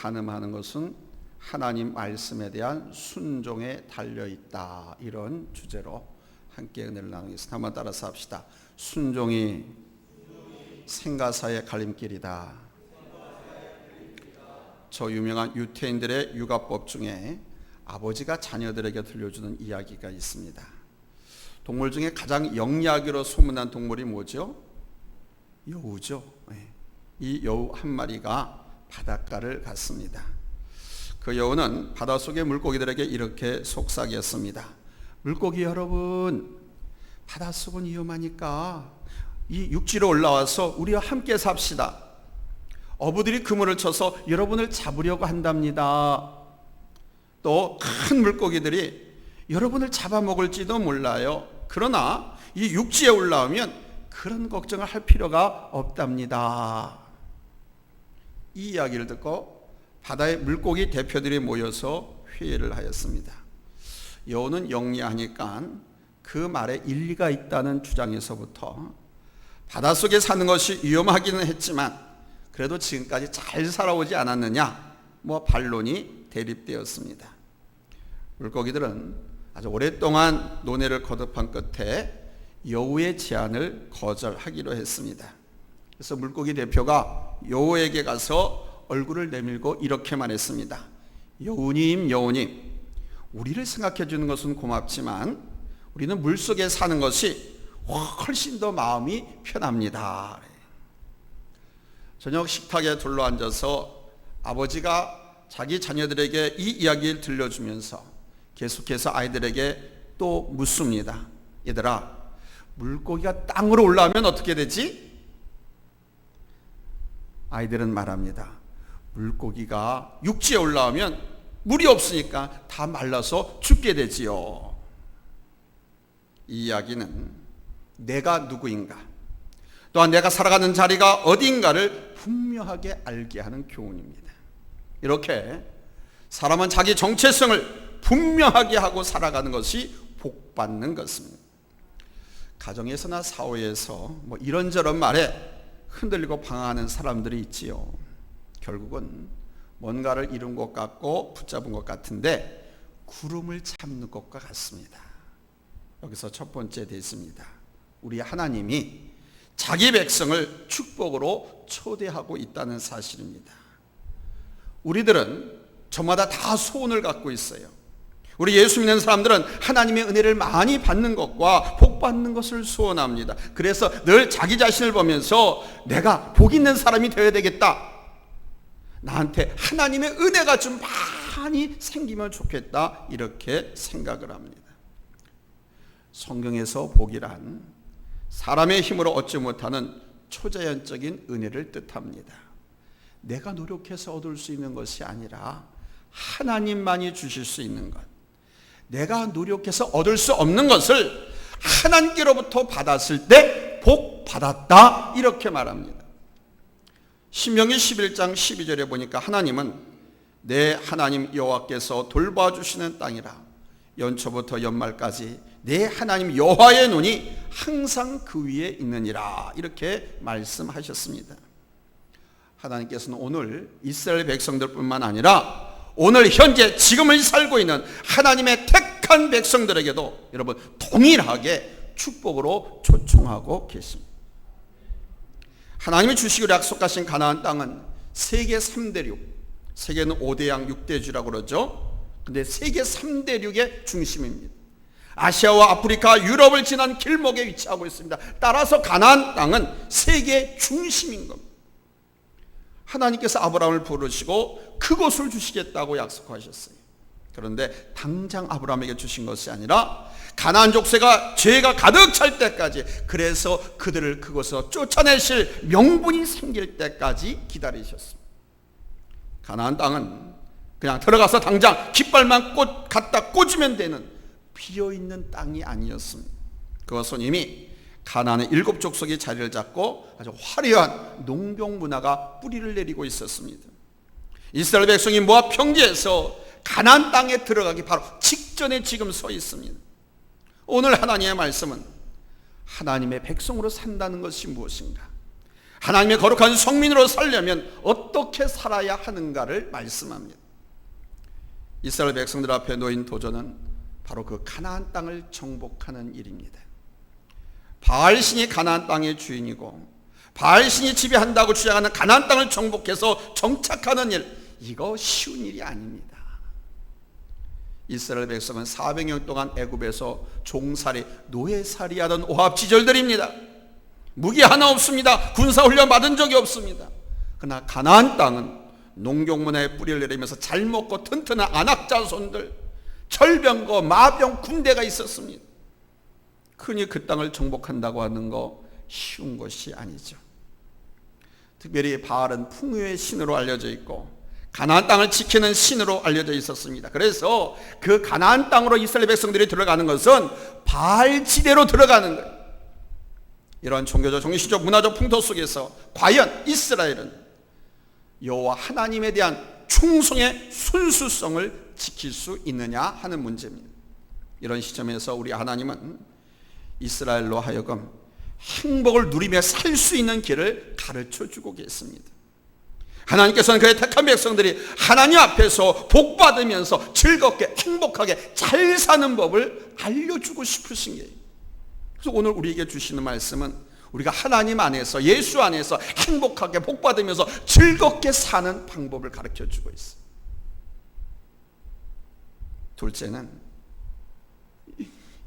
가늠하는 것은 하나님 말씀에 대한 순종에 달려있다. 이런 주제로 함께 은혜를 나누겠습니다. 한번 따라서 합시다. 순종이 생가사의 갈림길이다. 저 유명한 유태인들의 육아법 중에 아버지가 자녀들에게 들려주는 이야기가 있습니다. 동물 중에 가장 영리하기로 소문난 동물이 뭐죠? 여우죠. 이 여우 한 마리가 바닷가를 갔습니다. 그 여우는 바닷속의 물고기들에게 이렇게 속삭였습니다. 물고기 여러분, 바닷속은 위험하니까 이 육지로 올라와서 우리와 함께 삽시다. 어부들이 그물을 쳐서 여러분을 잡으려고 한답니다. 또 큰 물고기들이 여러분을 잡아먹을지도 몰라요. 그러나 이 육지에 올라오면 그런 걱정을 할 필요가 없답니다. 이 이야기를 듣고 바다의 물고기 대표들이 모여서 회의를 하였습니다. 여우는 영리하니까 그 말에 일리가 있다는 주장에서부터 바닷속에 사는 것이 위험하기는 했지만 그래도 지금까지 잘 살아오지 않았느냐, 반론이 대립되었습니다. 물고기들은 아주 오랫동안 논의를 거듭한 끝에 여우의 제안을 거절하기로 했습니다. 그래서 물고기 대표가 여우에게 가서 얼굴을 내밀고 이렇게 말했습니다. 여우님, 우리를 생각해 주는 것은 고맙지만 우리는 물속에 사는 것이 훨씬 더 마음이 편합니다. 저녁 식탁에 둘러앉아서 아버지가 자기 자녀들에게 이 이야기를 들려주면서 계속해서 아이들에게 또 묻습니다. 얘들아, 물고기가 땅으로 올라오면 어떻게 되지? 아이들은 말합니다. 물고기가 육지에 올라오면 물이 없으니까 다 말라서 죽게 되지요. 이 이야기는 내가 누구인가, 또한 내가 살아가는 자리가 어디인가를 분명하게 알게 하는 교훈입니다. 이렇게 사람은 자기 정체성을 분명하게 하고 살아가는 것이 복받는 것입니다. 가정에서나 사회에서 이런저런 말에 흔들리고 방황하는 사람들이 있지요. 결국은 뭔가를 이룬 것 같고 붙잡은 것 같은데 구름을 잡는 것과 같습니다. 여기서 첫 번째 됐습니다. 우리 하나님이 자기 백성을 축복으로 초대하고 있다는 사실입니다. 우리들은 저마다 다 소원을 갖고 있어요. 우리 예수 믿는 사람들은 하나님의 은혜를 많이 받는 것과 복 받는 것을 소원합니다. 그래서 늘 자기 자신을 보면서 내가 복 있는 사람이 되어야 되겠다, 나한테 하나님의 은혜가 좀 많이 생기면 좋겠다, 이렇게 생각을 합니다. 성경에서 복이란 사람의 힘으로 얻지 못하는 초자연적인 은혜를 뜻합니다. 내가 노력해서 얻을 수 있는 것이 아니라 하나님만이 주실 수 있는 것, 내가 노력해서 얻을 수 없는 것을 하나님께로부터 받았을 때 복 받았다, 이렇게 말합니다. 신명기 11장 12절에 보니까 하나님은 내 하나님 여호와께서 돌봐주시는 땅이라 연초부터 연말까지 내 하나님 여호와의 눈이 항상 그 위에 있느니라, 이렇게 말씀하셨습니다. 하나님께서는 오늘 이스라엘 백성들뿐만 아니라 오늘 현재 지금을 살고 있는 하나님의 택한 백성들에게도 여러분 동일하게 축복으로 초청하고 계십니다. 하나님이 주시기로 약속하신 가나안 땅은 세계 3대륙, 세계는 5대양 6대주라고 그러죠. 근데 세계 3대륙의 중심입니다. 아시아와 아프리카, 유럽을 지난 길목에 위치하고 있습니다. 따라서 가나안 땅은 세계 중심인 겁니다. 하나님께서 아브라함을 부르시고 그곳을 주시겠다고 약속하셨어요. 그런데 당장 아브라함에게 주신 것이 아니라 가나안 족쇄가 죄가 가득 찰 때까지, 그래서 그들을 그곳에서 쫓아내실 명분이 생길 때까지 기다리셨습니다. 가나안 땅은 그냥 들어가서 당장 깃발만 갖다 꽂으면 되는 비어있는 땅이 아니었습니다. 그것은 이미 가나안의 7 족속이 자리를 잡고 아주 화려한 농경 문화가 뿌리를 내리고 있었습니다. 이스라엘 백성이 모압 평지에서 가나안 땅에 들어가기 바로 직전에 지금 서 있습니다. 오늘 하나님의 말씀은 하나님의 백성으로 산다는 것이 무엇인가, 하나님의 거룩한 성민으로 살려면 어떻게 살아야 하는가를 말씀합니다. 이스라엘 백성들 앞에 놓인 도전은 바로 그 가나안 땅을 정복하는 일입니다. 바알신이 가나안 땅의 주인이고 바알신이 지배한다고 주장하는 가나안 땅을 정복해서 정착하는 일, 이거 쉬운 일이 아닙니다. 이스라엘 백성은 400년 동안 애굽에서 종살이, 노예살이 하던 오합지졸들입니다. 무기 하나 없습니다. 군사훈련 받은 적이 없습니다. 그러나 가나안 땅은 농경문화에 뿌리를 내리면서 잘 먹고 튼튼한 안악자손들, 철병거, 마병, 군대가 있었습니다. 흔히 그 땅을 정복한다고 하는 거 쉬운 것이 아니죠. 특별히 바알은 풍요의 신으로 알려져 있고 가나안 땅을 지키는 신으로 알려져 있었습니다. 그래서 그 가나안 땅으로 이스라엘 백성들이 들어가는 것은 바알 지대로 들어가는 거예요. 이러한 종교적, 정신적, 문화적 풍토 속에서 과연 이스라엘은 여호와 하나님에 대한 충성의 순수성을 지킬 수 있느냐 하는 문제입니다. 이런 시점에서 우리 하나님은 이스라엘로 하여금 행복을 누리며 살 수 있는 길을 가르쳐주고 계십니다. 하나님께서는 그의 택한 백성들이 하나님 앞에서 복받으면서 즐겁게 행복하게 잘 사는 법을 알려주고 싶으신 거예요. 그래서 오늘 우리에게 주시는 말씀은 우리가 하나님 안에서, 예수 안에서 행복하게 복받으면서 즐겁게 사는 방법을 가르쳐주고 있어요. 둘째는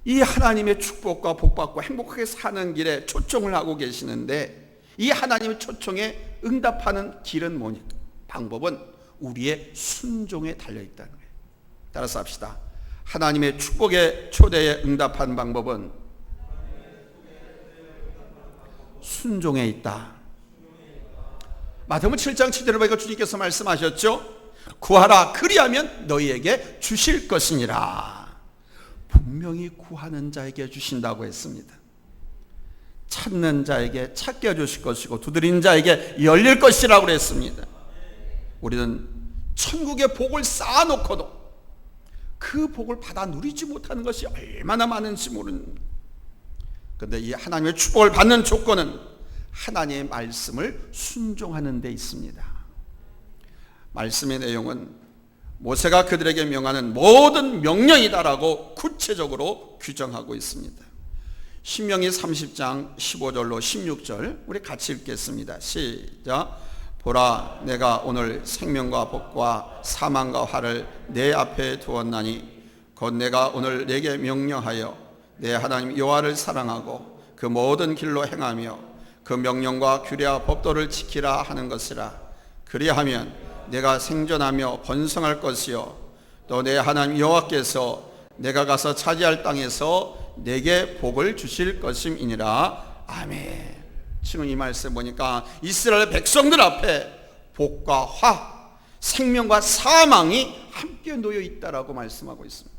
이 하나님의 축복과 복받고 행복하게 사는 길에 초청을 하고 계시는데, 이 하나님의 초청에 응답하는 길은 뭐냐? 방법은 우리의 순종에 달려있다는 거예요. 따라서 합시다. 하나님의 축복의 초대에 응답하는 방법은 순종에 있다. 마태복음 7장 7절을 보니까 주님께서 말씀하셨죠. 구하라, 그리하면 너희에게 주실 것이니라. 분명히 구하는 자에게 주신다고 했습니다. 찾는 자에게 찾게 해주실 것이고 두드린 자에게 열릴 것이라고 그랬습니다. 우리는 천국의 복을 쌓아놓고도 그 복을 받아 누리지 못하는 것이 얼마나 많은지 모릅니다. 그런데 이 하나님의 축복을 받는 조건은 하나님의 말씀을 순종하는 데 있습니다. 말씀의 내용은 모세가 그들에게 명하는 모든 명령이다라고 구체적으로 규정하고 있습니다. 신명기 30장 15절로 16절 우리 같이 읽겠습니다. 시작. 보라, 내가 오늘 생명과 복과 사망과 화를 내 앞에 두었나니 곧 내가 오늘 내게 명령하여 내 하나님 여호와를 사랑하고 그 모든 길로 행하며 그 명령과 규례와 법도를 지키라 하는 것이라. 그리하면 내가 생존하며 번성할 것이요 또 내 하나님 여호와께서 내가 가서 차지할 땅에서 내게 복을 주실 것임이니라. 아멘. 지금 이 말씀 보니까 이스라엘 백성들 앞에 복과 화, 생명과 사망이 함께 놓여 있다라고 말씀하고 있습니다.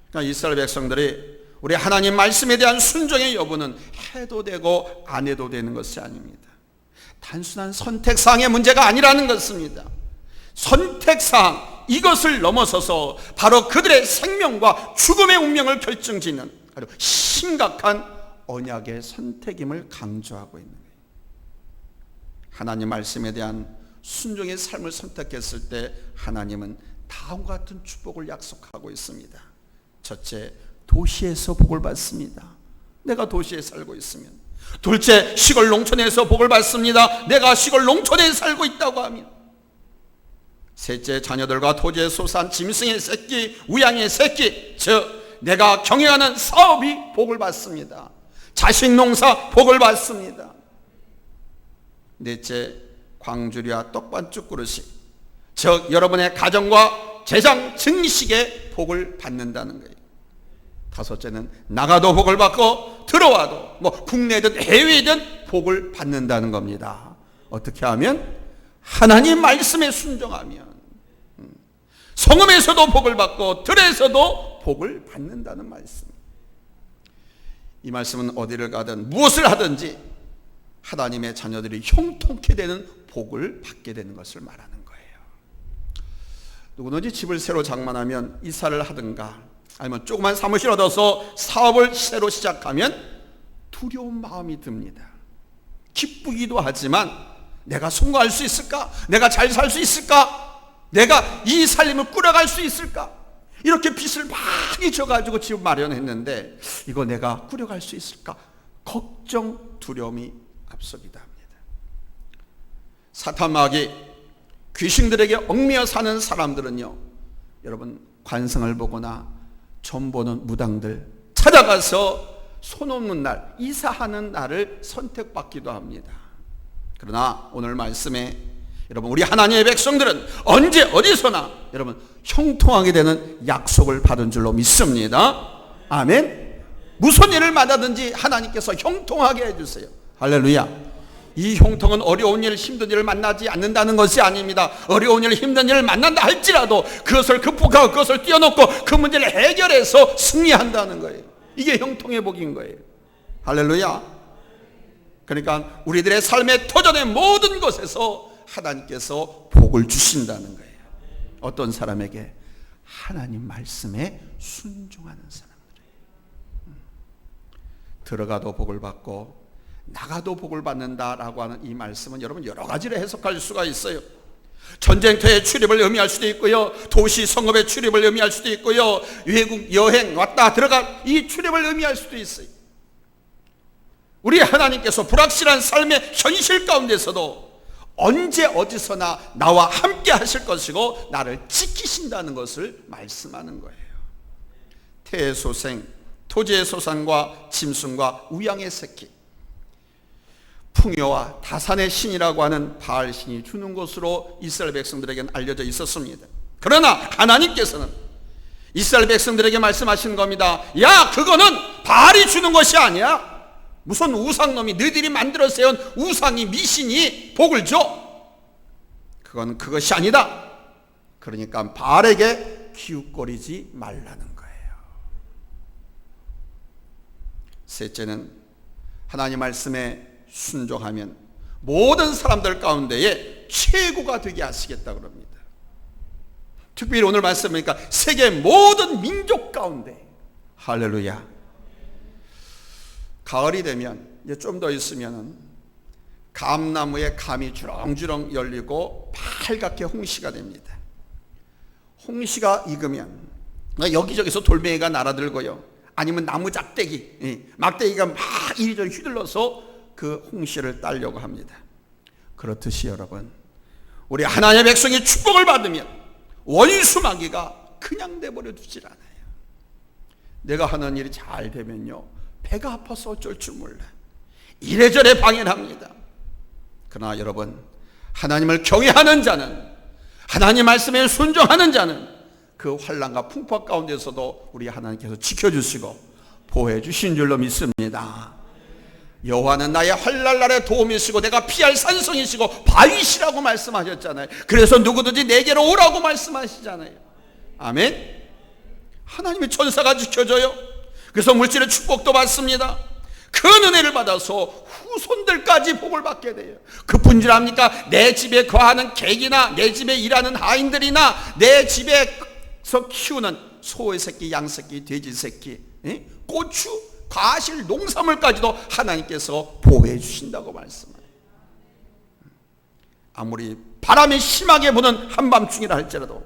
그러니까 이스라엘 백성들이 우리 하나님 말씀에 대한 순종의 여부는 해도 되고 안 해도 되는 것이 아닙니다. 단순한 선택사항의 문제가 아니라는 것입니다. 선택사항, 이것을 넘어서서 바로 그들의 생명과 죽음의 운명을 결정짓는 아주 심각한 언약의 선택임을 강조하고 있는 거예요. 하나님 말씀에 대한 순종의 삶을 선택했을 때 하나님은 다음과 같은 축복을 약속하고 있습니다. 첫째, 도시에서 복을 받습니다. 내가 도시에 살고 있으면. 둘째, 시골 농촌에서 복을 받습니다. 내가 시골 농촌에 살고 있다고 하면. 셋째, 자녀들과 토지에 소산 짐승의 새끼, 우양의 새끼, 즉 내가 경영하는 사업이 복을 받습니다. 자식 농사 복을 받습니다. 넷째, 광주리와 떡반죽 그릇이, 즉 여러분의 가정과 재정 증식에 복을 받는다는 거예요. 다섯째는 나가도 복을 받고 들어와도 뭐 국내든 해외든 복을 받는다는 겁니다. 어떻게 하면? 하나님 말씀에 순종하면. 성읍에서도 복을 받고 들에서도 복을 받는다는 말씀. 이 말씀은 어디를 가든 무엇을 하든지 하나님의 자녀들이 형통케 되는 복을 받게 되는 것을 말하는 거예요. 누구든지 집을 새로 장만하면 이사를 하든가 아니면 조그만 사무실 얻어서 사업을 새로 시작하면 두려운 마음이 듭니다. 기쁘기도 하지만 내가 성공할 수 있을까? 내가 잘 살 수 있을까? 내가 이 살림을 꾸려갈 수 있을까? 이렇게 빚을 많이 져가지고 집 마련했는데 이거 내가 꾸려갈 수 있을까? 걱정, 두려움이 앞서기도 합니다. 사탄마귀, 귀신들에게 얽매여 사는 사람들은요, 여러분 관성을 보거나 점 보는 무당들 찾아가서 손 없는 날, 이사하는 날을 선택받기도 합니다. 그러나 오늘 말씀에 여러분 우리 하나님의 백성들은 언제 어디서나 여러분 형통하게 되는 약속을 받은 줄로 믿습니다. 아멘. 무슨 일을 만나든지 하나님께서 형통하게 해주세요. 할렐루야. 이 형통은 어려운 일, 힘든 일을 만나지 않는다는 것이 아닙니다. 어려운 일, 힘든 일을 만난다 할지라도 그것을 극복하고 그것을 뛰어넘고 그 문제를 해결해서 승리한다는 거예요. 이게 형통의 복인 거예요. 할렐루야. 그러니까 우리들의 삶의 터전의 모든 것에서 하나님께서 복을 주신다는 거예요. 어떤 사람에게? 하나님 말씀에 순종하는 사람들이에요. 들어가도 복을 받고 나가도 복을 받는다라고 하는 이 말씀은 여러분 여러 가지로 해석할 수가 있어요. 전쟁터의 출입을 의미할 수도 있고요, 도시 성읍의 출입을 의미할 수도 있고요, 외국 여행 왔다 들어가 이 출입을 의미할 수도 있어요. 우리 하나님께서 불확실한 삶의 현실 가운데서도 언제 어디서나 나와 함께 하실 것이고 나를 지키신다는 것을 말씀하는 거예요. 태의 소생, 토지의 소산과 짐승과 우양의 새끼, 풍요와 다산의 신이라고 하는 바알 신이 주는 것으로 이스라엘 백성들에게는 알려져 있었습니다. 그러나 하나님께서는 이스라엘 백성들에게 말씀하시는 겁니다. 야, 그거는 바알이 주는 것이 아니야. 무슨 우상놈이 너희들이 만들어 세운 우상이 미신이 복을 줘? 그건 그것이 아니다. 그러니까 바알에게 기웃거리지 말라는 거예요. 셋째는 하나님 말씀에 순종하면 모든 사람들 가운데에 최고가 되게 하시겠다 그럽니다. 특별히 오늘 말씀이니까 세계 모든 민족 가운데, 할렐루야. 가을이 되면 이제 좀 더 있으면은 감나무에 감이 주렁주렁 열리고 빨갛게 홍시가 됩니다. 홍시가 익으면 여기저기서 돌멩이가 날아들고요, 아니면 나무 작대기, 막대기가 막 이리저리 휘둘러서 그 홍시를 따려고 합니다. 그렇듯이 여러분 우리 하나님의 백성이 축복을 받으면 원수 마귀가 그냥 내버려 두질 않아요. 내가 하는 일이 잘 되면요, 배가 아파서 어쩔 줄 몰라 이래저래 방해를 합니다. 그러나 여러분 하나님을 경외하는 자는, 하나님 말씀에 순종하는 자는 그 환난과 풍파 가운데서도 우리 하나님께서 지켜주시고 보호해 주신 줄로 믿습니다. 여호와는 나의 환난 날에 도움이시고 내가 피할 산성이시고 바위시라고 말씀하셨잖아요. 그래서 누구든지 내게로 오라고 말씀하시잖아요. 아멘. 하나님의 천사가 지켜줘요. 그래서 물질의 축복도 받습니다. 그 은혜를 받아서 후손들까지 복을 받게 돼요. 그뿐이랍니까? 내 집에 거하는 객이나 내 집에 일하는 하인들이나 내 집에서 키우는 소의 새끼, 양 새끼, 돼지 새끼, 고추, 과실, 농산물까지도 하나님께서 보호해 주신다고 말씀해요. 아무리 바람이 심하게 부는 한밤중이라 할지라도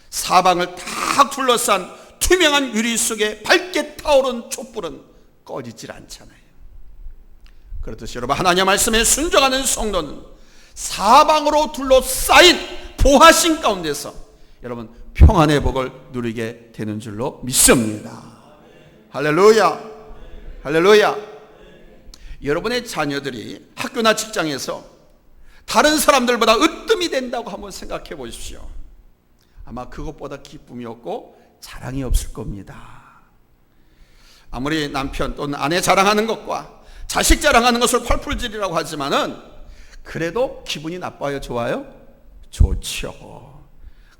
사방을 다 둘러싼 투명한 유리 속에 밝게 타오른 촛불은 꺼지질 않잖아요. 그렇듯이 여러분 하나님의 말씀에 순종하는 성도는 사방으로 둘러싸인 보하신 가운데서 여러분 평안의 복을 누리게 되는 줄로 믿습니다. 할렐루야. 할렐루야. 여러분의 자녀들이 학교나 직장에서 다른 사람들보다 으뜸이 된다고 한번 생각해 보십시오. 아마 그것보다 기쁨이 없고 자랑이 없을 겁니다. 아무리 남편 또는 아내 자랑하는 것과 자식 자랑하는 것을 팔풀질이라고 하지만은 그래도 기분이 나빠요, 좋아요? 좋죠.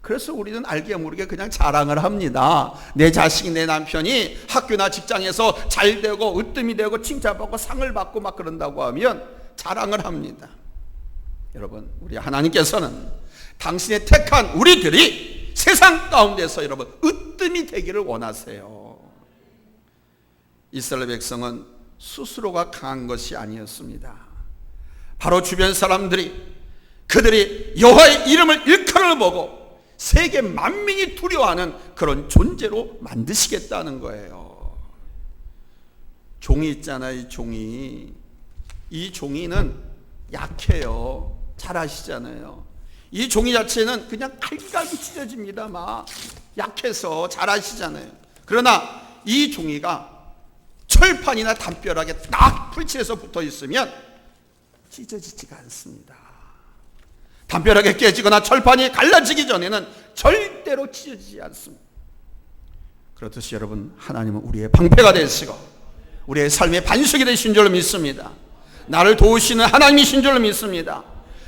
그래서 우리는 알게 모르게 그냥 자랑을 합니다. 내 자식이, 내 남편이 학교나 직장에서 잘 되고 으뜸이 되고 칭찬받고 상을 받고 막 그런다고 하면 자랑을 합니다. 여러분 우리 하나님께서는 당신의 택한 우리들이 세상 가운데서 여러분 으뜸이 되기를 원하세요. 이스라엘 백성은 스스로가 강한 것이 아니었습니다. 바로 주변 사람들이 그들이 여호와의 이름을 일컬을 보고 세계 만민이 두려워하는 그런 존재로 만드시겠다는 거예요. 종이 있잖아요. 이 종이. 이 종이는 약해요. 잘 아시잖아요. 이 종이 자체는 그냥 갈기갈기 찢어집니다. 막 약해서 잘 아시잖아요. 그러나 이 종이가 철판이나 담벼락에 딱 풀칠해서 붙어 있으면 찢어지지가 않습니다. 담벼락에 깨지거나 철판이 갈라지기 전에는 절대로 찢어지지 않습니다. 그렇듯이 여러분, 하나님은 우리의 방패가 되시고 우리의 삶의 반석이 되신 줄로 믿습니다. 나를 도우시는 하나님이신 줄로 믿습니다.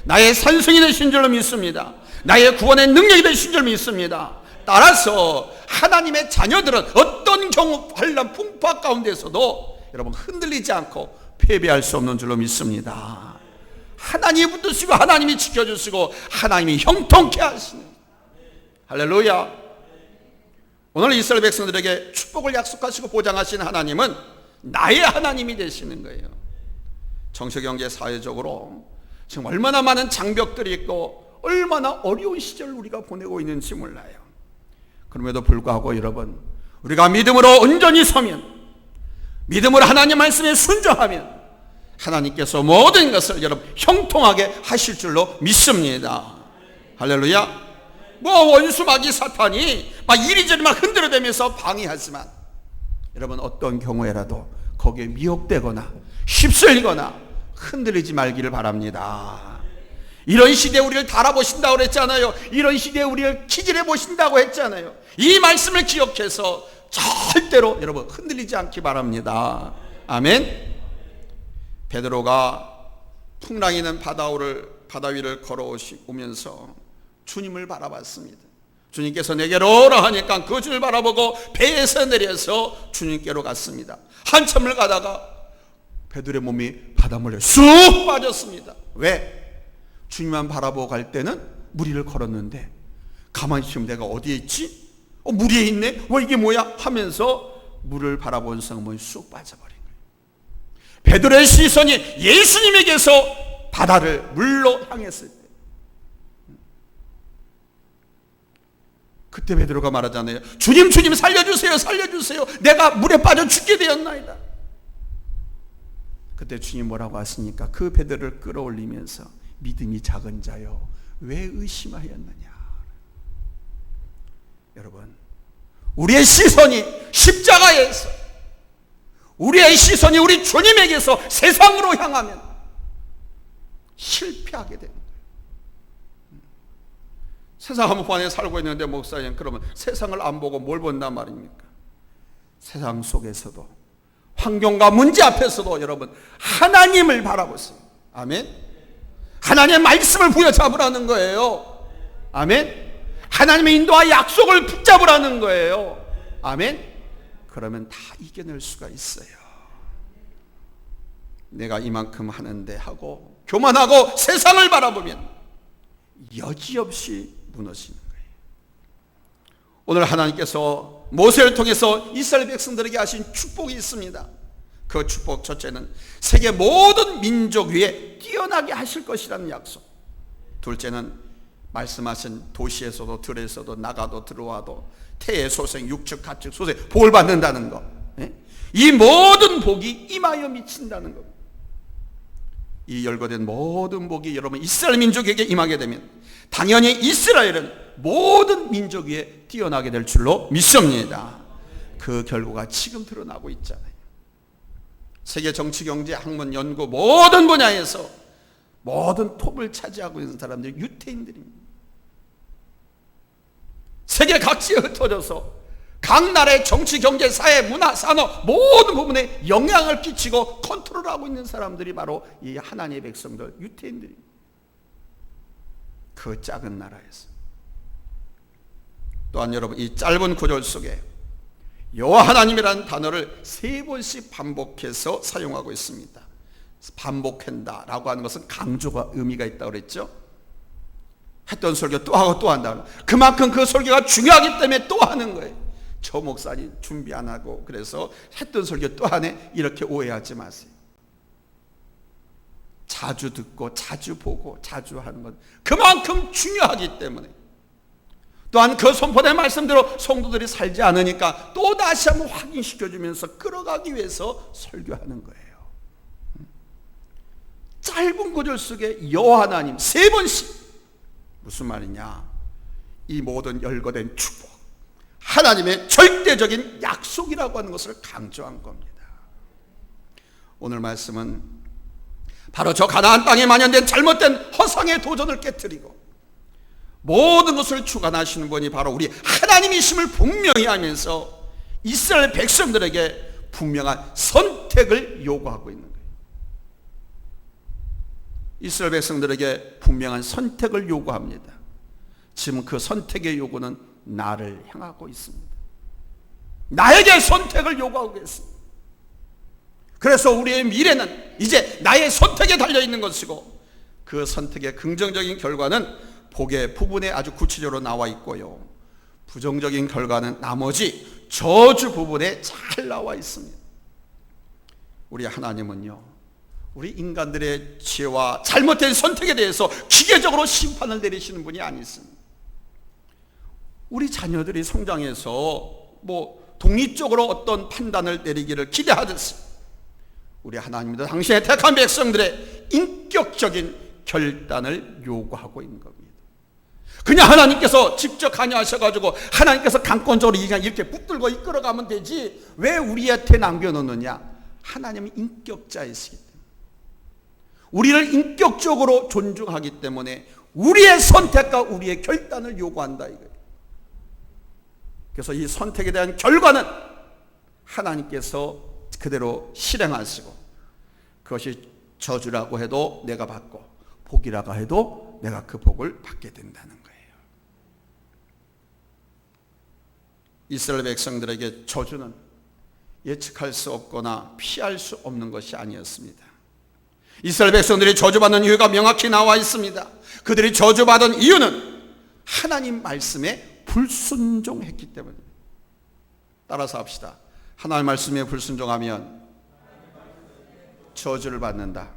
나의 산성이 되신 줄로 믿습니다. 나의 구원의 능력이 되신 줄로 믿습니다. 따라서 하나님의 자녀들은 어떤 경우 환난 풍파 가운데서도 여러분 흔들리지 않고 패배할 수 없는 줄로 믿습니다. 하나님이 붙드시고 하나님이 지켜주시고 하나님이 형통케 하시는, 할렐루야. 오늘 이스라엘 백성들에게 축복을 약속하시고 보장하시는 하나님은 나의 하나님이 되시는 거예요. 정치경제 사회적으로 지금 얼마나 많은 장벽들이 있고 얼마나 어려운 시절을 우리가 보내고 있는지 몰라요. 그럼에도 불구하고 여러분, 우리가 믿음으로 온전히 서면, 믿음으로 하나님 말씀에 순종하면 하나님께서 모든 것을 여러분 형통하게 하실 줄로 믿습니다. 할렐루야. 원수 마귀 사탄이 막 이리저리 막 흔들어대면서 방해하지만 여러분 어떤 경우에라도 거기에 미혹되거나 휩쓸리거나 흔들리지 말기를 바랍니다. 이런 시대에 우리를 달아보신다고 그랬잖아요. 이런 시대에 우리를 기질해 보신다고 했잖아요. 이 말씀을 기억해서 절대로 여러분 흔들리지 않기 바랍니다. 아멘. 베드로가 풍랑이는 바다 위를 걸어오면서 주님을 바라봤습니다. 주님께서 내게로 오라 하니까 그 주를 바라보고 배에서 내려서 주님께로 갔습니다. 한참을 가다가 베드로의 몸이 바닷물에 쑥 빠졌습니다. 왜? 주님만 바라보고 갈 때는 물 위를 걸었는데 가만히 있으면 내가 어디에 있지? 물 위에 있네? 이게 뭐야? 하면서 물을 바라본 성문이 쑥 빠져버린 거예요. 베드로의 시선이 예수님에게서 바다를 물로 향했을 때, 그때 베드로가 말하잖아요. 주님 살려주세요, 살려주세요. 내가 물에 빠져 죽게 되었나이다. 그때 주님 뭐라고 하십니까? 그 베드로를 끌어올리면서 믿음이 작은 자여 왜 의심하였느냐. 여러분, 우리의 시선이 십자가에서, 우리의 시선이 우리 주님에게서 세상으로 향하면 실패하게 됩니다. 세상 한복판에 살고 있는데 목사님, 그러면 세상을 안 보고 뭘 본단 말입니까? 세상 속에서도 환경과 문제 앞에서도 여러분 하나님을 바라보세요. 아멘. 하나님의 말씀을 부여잡으라는 거예요. 아멘. 하나님의 인도와 약속을 붙잡으라는 거예요. 아멘. 그러면 다 이겨낼 수가 있어요. 내가 이만큼 하는데 하고 교만하고 세상을 바라보면 여지없이 무너지는 거예요. 오늘 하나님께서 모세를 통해서 이스라엘 백성들에게 하신 축복이 있습니다. 그 축복 첫째는 세계 모든 민족 위에 뛰어나게 하실 것이라는 약속. 둘째는 말씀하신 도시에서도 들에서도 나가도 들어와도 태의 소생 육축 가축 소생 복을 받는다는 것. 이 모든 복이 임하여 미친다는 것. 이 열거된 모든 복이 여러분 이스라엘 민족에게 임하게 되면 당연히 이스라엘은 모든 민족 위에 뛰어나게 될 줄로 믿습니다. 그 결과가 지금 드러나고 있잖아요. 세계 정치, 경제, 학문, 연구 모든 분야에서 모든 톱을 차지하고 있는 사람들이 유태인들입니다. 세계 각지에 흩어져서 각 나라의 정치, 경제, 사회, 문화, 산업 모든 부분에 영향을 끼치고 컨트롤하고 있는 사람들이 바로 이 하나님의 백성들 유태인들입니다. 그 작은 나라에서. 또한 여러분 이 짧은 구절 속에 여호와 하나님이라는 단어를 3번씩 반복해서 사용하고 있습니다. 반복한다라고 하는 것은 강조가 의미가 있다고 그랬죠. 했던 설교 또 하고 또 한다. 그만큼 그 설교가 중요하기 때문에 또 하는 거예요. 저 목사님 준비 안 하고 그래서 했던 설교 또 하네, 이렇게 오해하지 마세요. 자주 듣고 자주 보고 자주 하는 것 그만큼 중요하기 때문에, 또한 그 선포된 말씀대로 성도들이 살지 않으니까 또 다시 한번 확인시켜주면서 끌어가기 위해서 설교하는 거예요. 짧은 구절 속에 여호와 하나님 3번씩, 무슨 말이냐, 이 모든 열거된 축복, 하나님의 절대적인 약속이라고 하는 것을 강조한 겁니다. 오늘 말씀은 바로 저 가나안 땅에 만연된 잘못된 허상의 도전을 깨뜨리고 모든 것을 주관하시는 분이 바로 우리 하나님이심을 분명히 하면서 이스라엘 백성들에게 분명한 선택을 요구하고 있는 거예요. 이스라엘 백성들에게 분명한 선택을 요구합니다. 지금 그 선택의 요구는 나를 향하고 있습니다. 나에게 선택을 요구하고 있습니다. 그래서 우리의 미래는 이제 나의 선택에 달려있는 것이고, 그 선택의 긍정적인 결과는 복의 부분에 아주 구체적으로 나와 있고요, 부정적인 결과는 나머지 저주 부분에 잘 나와 있습니다. 우리 하나님은요, 우리 인간들의 죄와 잘못된 선택에 대해서 기계적으로 심판을 내리시는 분이 아니십니다. 우리 자녀들이 성장해서 독립적으로 어떤 판단을 내리기를 기대하듯이 우리 하나님도 당신의 택한 백성들의 인격적인 결단을 요구하고 있는 겁니다. 그냥 하나님께서 직접 관여하셔가지고 하나님께서 강권적으로 그냥 이렇게 붙들고 이끌어가면 되지 왜 우리한테 남겨놓느냐? 하나님은 인격자이시기 때문에, 우리를 인격적으로 존중하기 때문에 우리의 선택과 우리의 결단을 요구한다 이거예요. 그래서 이 선택에 대한 결과는 하나님께서 그대로 실행하시고, 그것이 저주라고 해도 내가 받고 복이라고 해도 내가 그 복을 받게 된다는 거예요. 이스라엘 백성들에게 저주는 예측할 수 없거나 피할 수 없는 것이 아니었습니다. 이스라엘 백성들이 저주받는 이유가 명확히 나와 있습니다. 그들이 저주받은 이유는 하나님 말씀에 불순종했기 때문입니다. 따라서 합시다. 하나님 말씀에 불순종하면 저주를 받는다.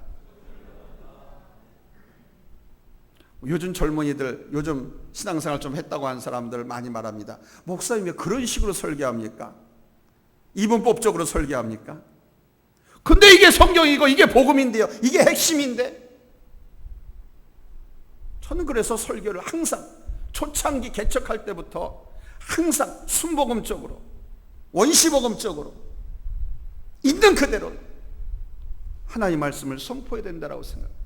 요즘 젊은이들, 요즘 신앙생활 좀 했다고 하는 사람들 많이 말합니다. 목사님 왜 그런 식으로 설교합니까? 이분법적으로 설교합니까? 근데 이게 성경이고 이게 복음인데요, 이게 핵심인데. 저는 그래서 설교를 항상 초창기 개척할 때부터 항상 순복음적으로, 원시복음적으로 있는 그대로 하나님 말씀을 선포해야 된다고 생각합니다.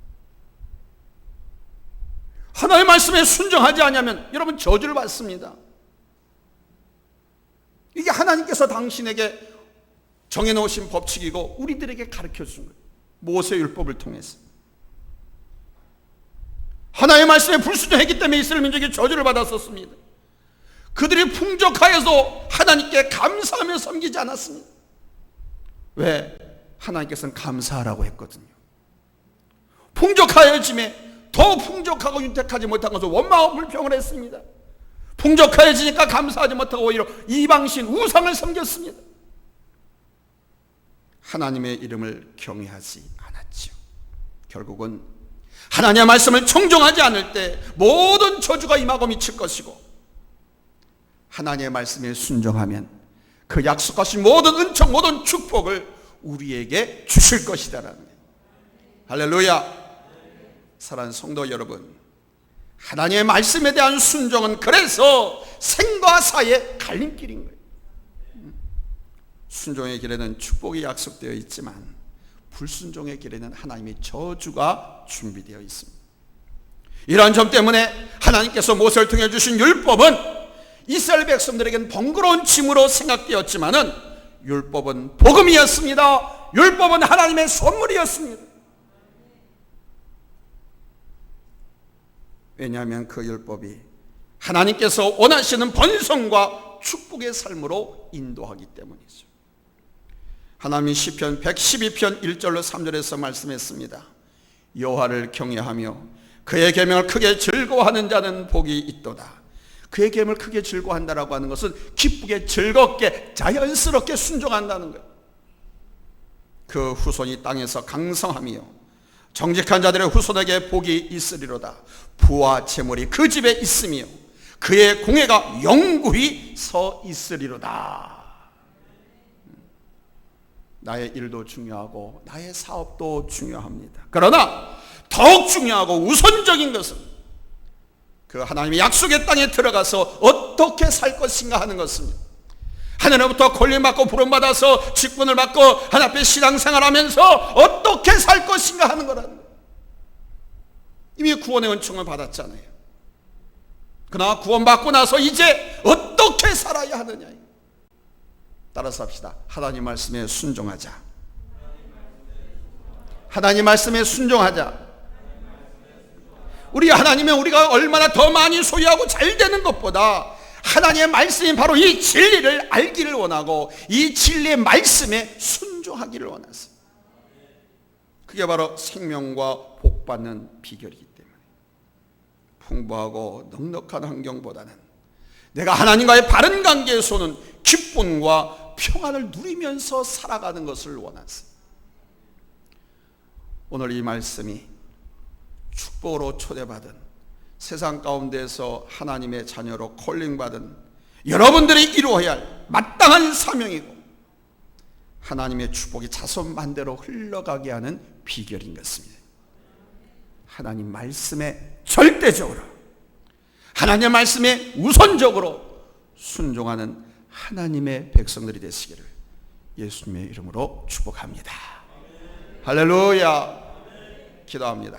하나님 말씀에 순종하지 않으면 여러분 저주를 받습니다. 이게 하나님께서 당신에게 정해놓으신 법칙이고 우리들에게 가르쳐준 거예요. 모세율법을 통해서. 하나님의 말씀에 불순종했기 때문에 이스라엘 민족이 저주를 받았었습니다. 그들이 풍족하여도 하나님께 감사하며 섬기지 않았습니다. 왜? 하나님께서는 감사하라고 했거든요. 풍족하여짐에 더 풍족하고 윤택하지 못한 것을 원망하고 불평을 했습니다. 풍족하여지니까 감사하지 못하고 오히려 이방신 우상을 섬겼습니다. 하나님의 이름을 경외하지 않았지요. 결국은 하나님의 말씀을 청종하지 않을 때 모든 저주가 임하고 미칠 것이고, 하나님의 말씀에 순종하면 그 약속하신 모든 은총, 모든 축복을 우리에게 주실 것이다라는 거예요. 할렐루야. 사랑하는 성도 여러분, 하나님의 말씀에 대한 순종은 그래서 생과 사의 갈림길인 거예요. 순종의 길에는 축복이 약속되어 있지만 불순종의 길에는 하나님의 저주가 준비되어 있습니다. 이러한 점 때문에 하나님께서 모세를 통해 주신 율법은 이스라엘 백성들에게는 번거로운 짐으로 생각되었지만은 율법은 복음이었습니다. 율법은 하나님의 선물이었습니다. 왜냐하면 그 율법이 하나님께서 원하시는 번성과 축복의 삶으로 인도하기 때문이죠. 하나님이 시편 112편 1절로 3절에서 말씀했습니다. 여호와를 경외하며 그의 계명을 크게 즐거워하는 자는 복이 있도다. 그의 계명을 크게 즐거워한다라고 하는 것은 기쁘게 즐겁게 자연스럽게 순종한다는 거예요. 그 후손이 땅에서 강성하며 정직한 자들의 후손에게 복이 있으리로다. 부와 재물이 그 집에 있으며 그의 공회가 영구히 서 있으리로다. 나의 일도 중요하고 나의 사업도 중요합니다. 그러나 더욱 중요하고 우선적인 것은 그 하나님의 약속의 땅에 들어가서 어떻게 살 것인가 하는 것입니다. 하늘로부터 권리받고 부름받아서 직분을 받고 하나님 앞에 신앙생활하면서 어떻게 살 것인가 하는 거라는 거예요. 이미 구원의 은총을 받았잖아요. 그러나 구원받고 나서 이제 어떻게 살아야 하느냐. 따라서 합시다. 하나님 말씀에 순종하자. 하나님 말씀에 순종하자. 우리 하나님은 우리가 얼마나 더 많이 소유하고 잘 되는 것보다 하나님의 말씀이 바로 이 진리를 알기를 원하고 이 진리의 말씀에 순종하기를 원하세요. 그게 바로 생명과 복받는 비결이기 때문에 풍부하고 넉넉한 환경보다는 내가 하나님과의 바른 관계에서는 기쁨과 평안을 누리면서 살아가는 것을 원하세요. 오늘 이 말씀이 축복으로 초대받은 세상 가운데서 하나님의 자녀로 콜링받은 여러분들이 이루어야 할 마땅한 사명이고 하나님의 축복이 자손만대로 흘러가게 하는 비결인 것입니다. 하나님 말씀에 절대적으로 하나님의 말씀에 우선적으로 순종하는 하나님의 백성들이 되시기를 예수님의 이름으로 축복합니다. 할렐루야. 기도합니다.